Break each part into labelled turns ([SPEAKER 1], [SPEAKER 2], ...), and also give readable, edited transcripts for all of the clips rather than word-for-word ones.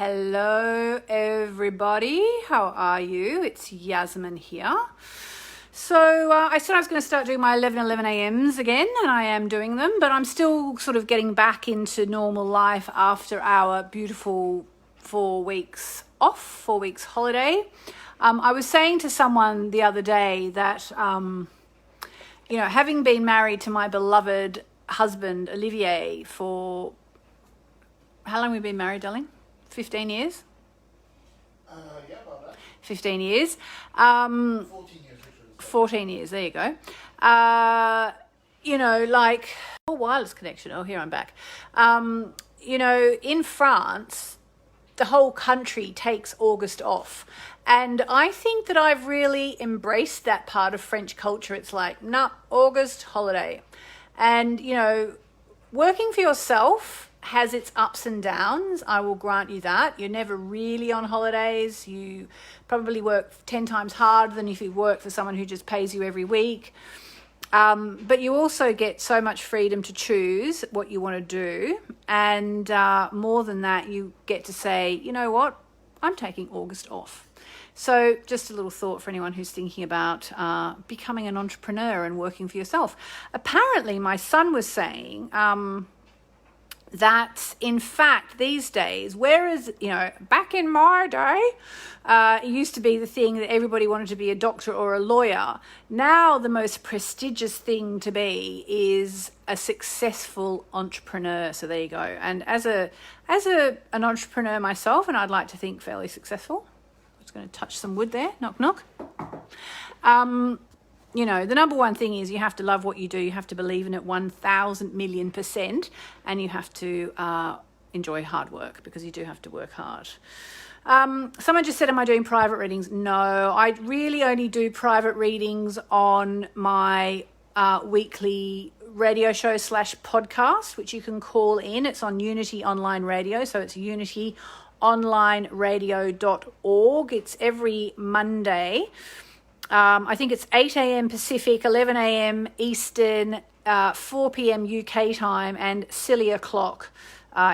[SPEAKER 1] Hello everybody, how are you? It's Yasmin here. So I said I was going to start doing my 11 a.m.s again, and I am doing them, but I'm still sort of getting back into normal life after our beautiful 4 weeks off, 4 weeks holiday. I was saying to someone the other day that, having been married to my beloved husband, Olivier, for how long have we been married, darling? 15 years?
[SPEAKER 2] Yeah, about that.
[SPEAKER 1] 15 years.
[SPEAKER 2] 14 years.
[SPEAKER 1] 14 years, there you go. Wireless connection. Oh, here I'm back. In France, the whole country takes August off. And I think that I've really embraced that part of French culture. It's like, nah, August, holiday. And, working for yourself has its ups and downs. I will grant you that. You're never really on holidays. You probably work 10 times harder than if you work for someone who just pays you every week. But you also get so much freedom to choose what you want to do. And more than that, you get to say, you know what? I'm taking August off. So just a little thought for anyone who's thinking about becoming an entrepreneur and working for yourself. Apparently, my son was saying that, in fact, these days, whereas, back in my day, it used to be the thing that everybody wanted to be a doctor or a lawyer. Now the most prestigious thing to be is a successful entrepreneur. So there you go. And as an entrepreneur myself, and I'd like to think fairly successful, I'm just going to touch some wood there, knock, knock. The number one thing is you have to love what you do. You have to believe in it 1,000 million %, and you have to enjoy hard work, because you do have to work hard. Someone just said, am I doing private readings? No, I really only do private readings on my weekly radio show / podcast, which you can call in. It's on Unity Online Radio. So it's unityonlineradio.org. It's every Monday. I think it's 8 a.m. Pacific, 11 a.m. Eastern, 4 p.m. UK time, and silly o'clock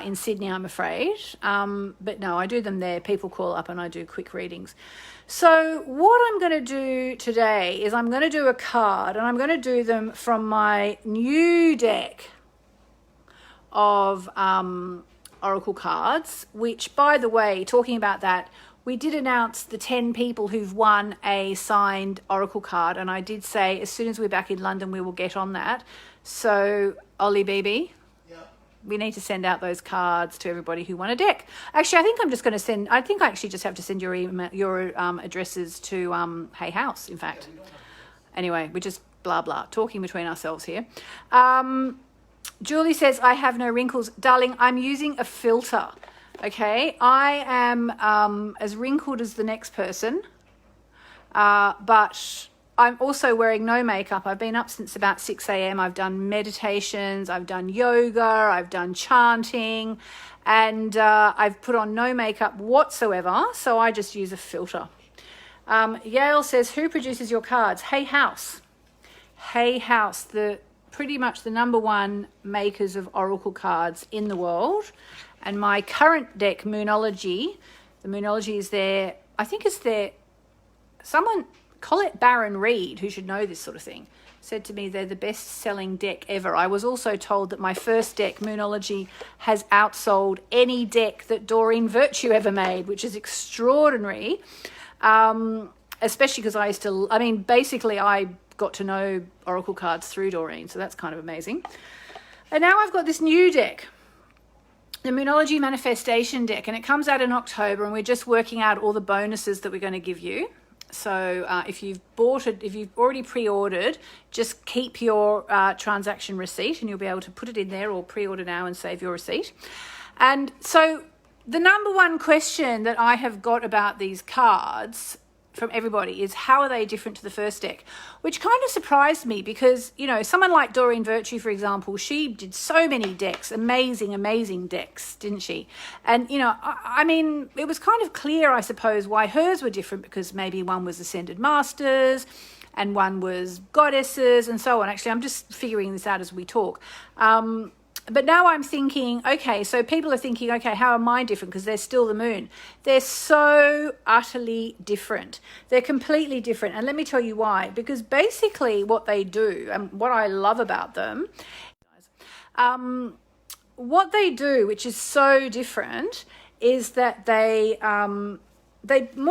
[SPEAKER 1] in Sydney, I'm afraid. But no, I do them there. People call up and I do quick readings. So what I'm going to do today is I'm going to do a card, and I'm going to do them from my new deck of Oracle cards, which, by the way, talking about that, we did announce the 10 people who've won a signed Oracle card. And I did say, as soon as we're back in London, we will get on that. So, Ollie BB, we need to send out those cards to everybody who won a deck. Actually, I actually just have to send your email, your addresses to Hey House, in fact. Anyway, we're just blah, blah, talking between ourselves here. Julie says, I have no wrinkles. Darling, I'm using a filter. Okay, I am as wrinkled as the next person, but I'm also wearing no makeup. I've been up since about 6 a.m. I've done meditations, I've done yoga, I've done chanting, and I've put on no makeup whatsoever, so I just use a filter. Yale says, who produces your cards? Hey House. Hey House, pretty much the number one makers of Oracle cards in the world. And my current deck, Moonology, the Moonology is there, I think it's there, someone, Colette Baron Reed, who should know this sort of thing, said to me they're the best-selling deck ever. I was also told that my first deck, Moonology, has outsold any deck that Doreen Virtue ever made, which is extraordinary, especially because I got to know Oracle cards through Doreen, so that's kind of amazing. And now I've got this new deck, the Moonology Manifestation deck, and it comes out in October, and we're just working out all the bonuses that we're going to give you. So if you've already pre-ordered, just keep your transaction receipt, and you'll be able to put it in there, or pre-order now and save your receipt. And so the number one question that I have got about these cards from everybody is, how are they different to the first deck? Which kind of surprised me, because, someone like Doreen Virtue, for example, she did so many decks, amazing decks, didn't she? And, it was kind of clear, I suppose, why hers were different, because maybe one was Ascended Masters and one was Goddesses and so on. Actually, I'm just figuring this out as we talk. but now I'm thinking, okay, so people are thinking, okay, how am I different? Because they're still the moon. They're so utterly different. They're completely different. And let me tell you why. Because basically what they do, and what I love about them, what they do, which is so different, is that they more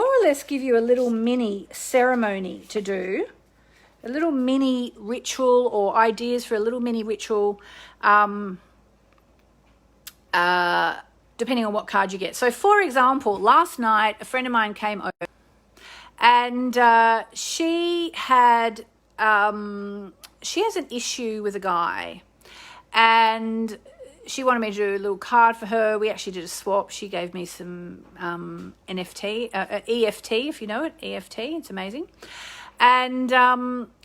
[SPEAKER 1] or less give you a little mini ceremony to do, a little mini ritual, or ideas for a little mini ritual, depending on what card you get. So, for example, last night, a friend of mine came over, and she has an issue with a guy, and she wanted me to do a little card for her. We actually did a swap. She gave me some EFT, if you know it, EFT. It's amazing. And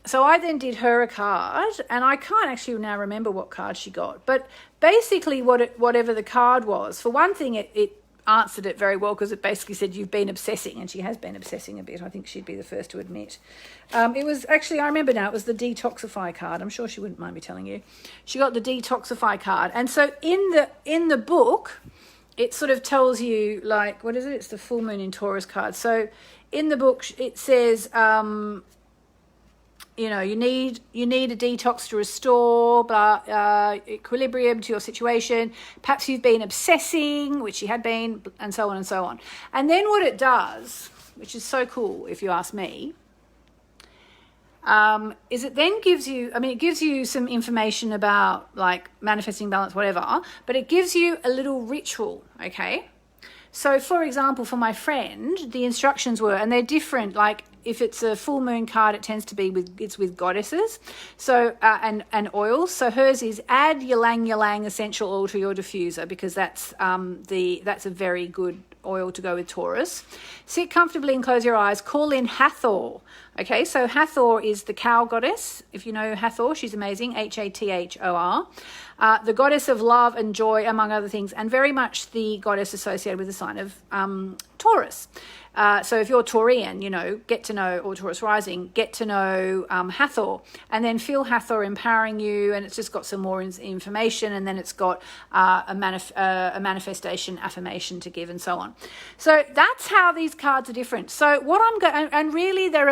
[SPEAKER 1] so I then did her a card, and I can't actually now remember what card she got. But basically whatever the card was, for one thing, it answered it very well, because it basically said you've been obsessing, and she has been obsessing a bit. I think she'd be the first to admit. It was actually, I remember now, it was the detoxify card. I'm sure she wouldn't mind me telling you. She got the detoxify card. And so in the book, it sort of tells you, like, what is it? It's the full moon in Taurus card. So in the book, it says, you need a detox to restore equilibrium to your situation. Perhaps you've been obsessing, which you had been, and so on and so on. And then what it does, which is so cool if you ask me, is it then gives you, it gives you some information about, like, manifesting, balance, whatever, but it gives you a little ritual, okay? So, for example, for my friend, the instructions were, and they're different, like, if it's a full moon card, it tends to be with goddesses, so and oils. So hers is add ylang ylang essential oil to your diffuser, because that's a very good oil to go with Taurus. Sit comfortably and close your eyes. Call in Hathor. Okay, so Hathor is the cow goddess. If you know Hathor, she's amazing. Hathor. The goddess of love and joy, among other things, and very much the goddess associated with the sign of Taurus. So if you're Taurian, get to know, or Taurus rising, get to know Hathor, and then feel Hathor empowering you, and it's just got some more information, and then it's got a manifestation affirmation to give, and so on. So that's how these cards are different. So what I'm going, and really they're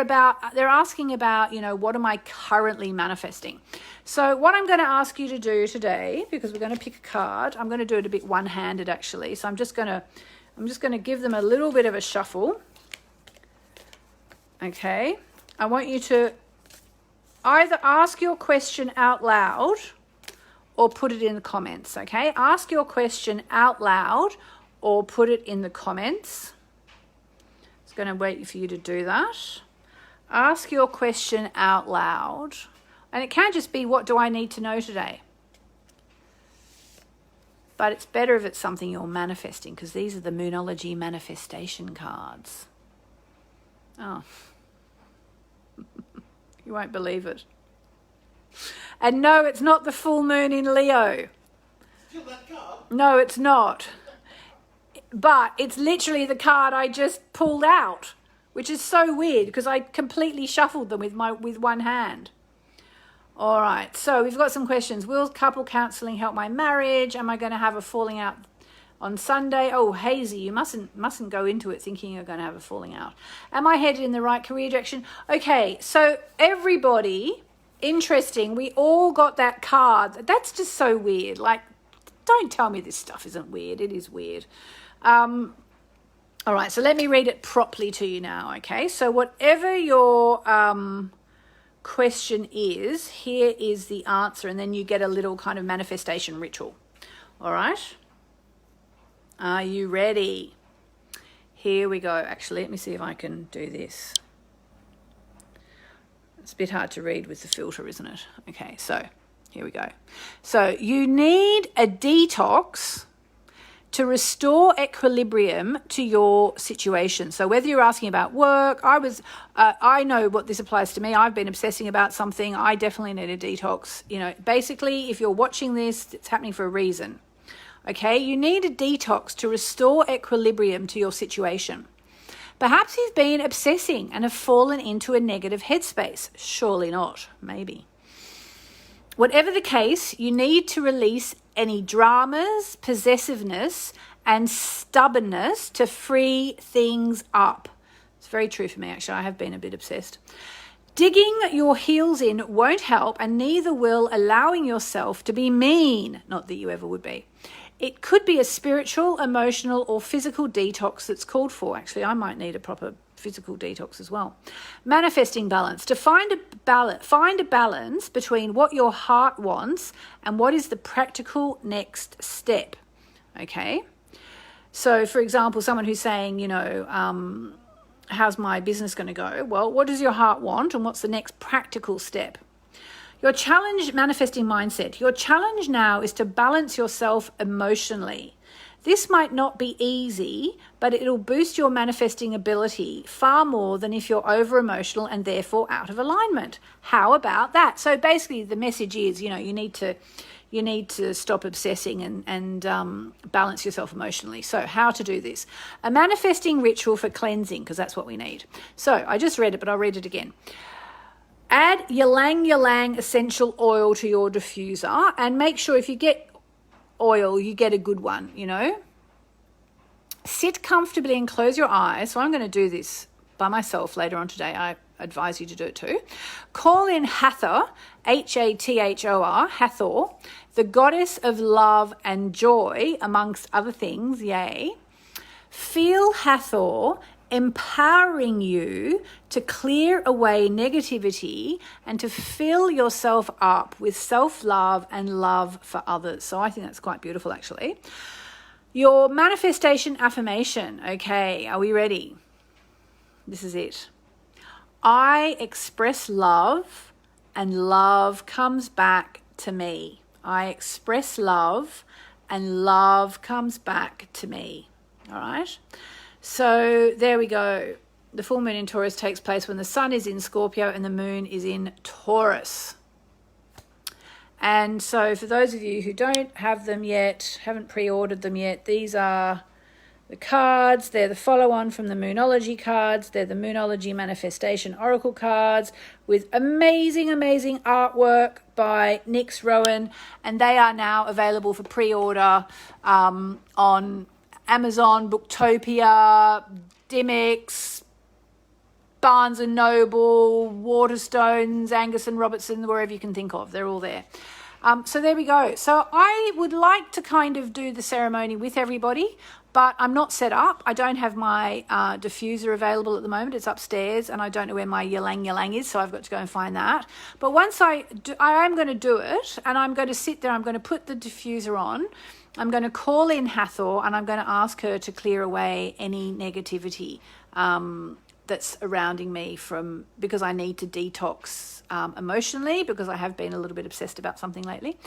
[SPEAKER 1] asking about, what am I currently manifesting? So what I'm going to ask you to do today, because we're going to pick a card, I'm going to do it a bit one-handed actually. So I'm just going to give them a little bit of a shuffle. Okay. I want you to either ask your question out loud or put it in the comments. Okay. Ask your question out loud or put it in the comments. It's going to wait for you to do that. Ask your question out loud. And it can just be, what do I need to know today? But it's better if it's something you're manifesting, because these are the Moonology manifestation cards. Oh. You won't believe it. And no, it's not the full moon in Leo.
[SPEAKER 2] Still that card?
[SPEAKER 1] No, it's not. But it's literally the card I just pulled out, which is so weird because I completely shuffled them with one hand. All right, so we've got some questions. Will couple counselling help my marriage? Am I going to have a falling out on Sunday? Oh, Hazy, you mustn't go into it thinking you're going to have a falling out. Am I headed in the right career direction? Okay, so everybody, interesting, we all got that card. That's just so weird. Like, don't tell me this stuff isn't weird. It is weird. All right, so let me read it properly to you now, okay? So whatever your question is, here is the answer, and then you get a little kind of manifestation ritual. All right? Are you ready? Here we go. Actually, let me see if I can do this. It's a bit hard to read with the filter, isn't it? Okay, so here we go. So you need a detox to restore equilibrium to your situation. So whether you're asking about work, I know what this applies to me. I've been obsessing about something. I definitely need a detox. Basically, if you're watching this, it's happening for a reason. Okay, you need a detox to restore equilibrium to your situation. Perhaps you've been obsessing and have fallen into a negative headspace. Surely not, maybe. Whatever the case, you need to release any dramas, possessiveness, and stubbornness to free things up. It's very true for me, actually. I have been a bit obsessed. Digging your heels in won't help, and neither will allowing yourself to be mean. Not that you ever would be. It could be a spiritual, emotional, or physical detox that's called for. Actually, I might need a proper physical detox as well. Manifesting balance. To find a balance between what your heart wants and what is the practical next step. Okay? So, for example, someone who's saying, how's my business going to go? Well, what does your heart want and what's the next practical step? Your challenge, manifesting mindset. Your challenge now is to balance yourself emotionally. This might not be easy, but it'll boost your manifesting ability far more than if you're over emotional and therefore out of alignment. How about that? So basically the message is, you need to stop obsessing and balance yourself emotionally. So how to do this? A manifesting ritual for cleansing, because that's what we need. So I just read it, but I'll read it again. Add ylang ylang essential oil to your diffuser, and make sure if you get oil, you get a good one, Sit comfortably and close your eyes. So I'm going to do this by myself later on today. I advise you to do it too. Call in Hathor, Hathor, Hathor, the goddess of love and joy, amongst other things, yay. Feel Hathor empowering you to clear away negativity and to fill yourself up with self-love and love for others. So I think that's quite beautiful, actually. Your manifestation affirmation. Okay, are we ready? This is it. I express love and love comes back to me. I express love and love comes back to me. All right? So there we go. The full moon in Taurus takes place when the sun is in Scorpio and the moon is in Taurus. And so for those of you who don't have them yet, haven't pre-ordered them yet, these are the cards. They're the follow-on from the Moonology cards. They're the Moonology Manifestation Oracle cards with amazing, amazing artwork by Nyx Rowan. And they are now available for pre-order on Amazon, Booktopia, Dimmix, Barnes & Noble, Waterstones, Angus and Robertson, wherever you can think of. They're all there. So there we go. So I would like to kind of do the ceremony with everybody, but I'm not set up. I don't have my diffuser available at the moment. It's upstairs, and I don't know where my ylang ylang is, so I've got to go and find that. But once I am going to do it, and I'm going to sit there, I'm going to put the diffuser on, I'm going to call in Hathor, and I'm going to ask her to clear away any negativity that's surrounding me because I need to detox emotionally, because I have been a little bit obsessed about something lately,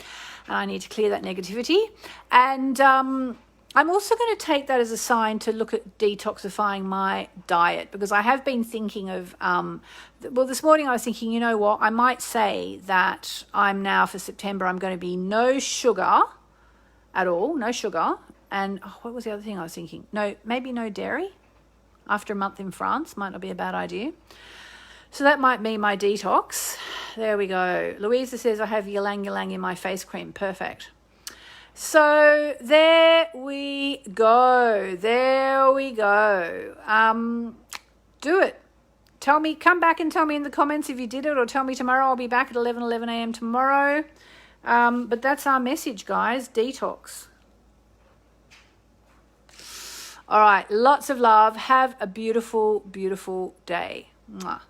[SPEAKER 1] and I need to clear that negativity. And I'm also going to take that as a sign to look at detoxifying my diet, because I have been thinking of, this morning I was thinking, you know what, I might say that I'm now for September, I'm going to be no sugar at all, no sugar. And what was the other thing I was thinking? Maybe no dairy after a month in France. Might not be a bad idea. So that might be my detox. There we go. Louisa says I have ylang ylang in my face cream. Perfect. So there we go. There we go. Do it. Come back and tell me in the comments if you did it, or tell me tomorrow. I'll be back at 11 a.m. tomorrow. But that's our message, guys. Detox. All right. Lots of love. Have a beautiful, beautiful day. Mwah.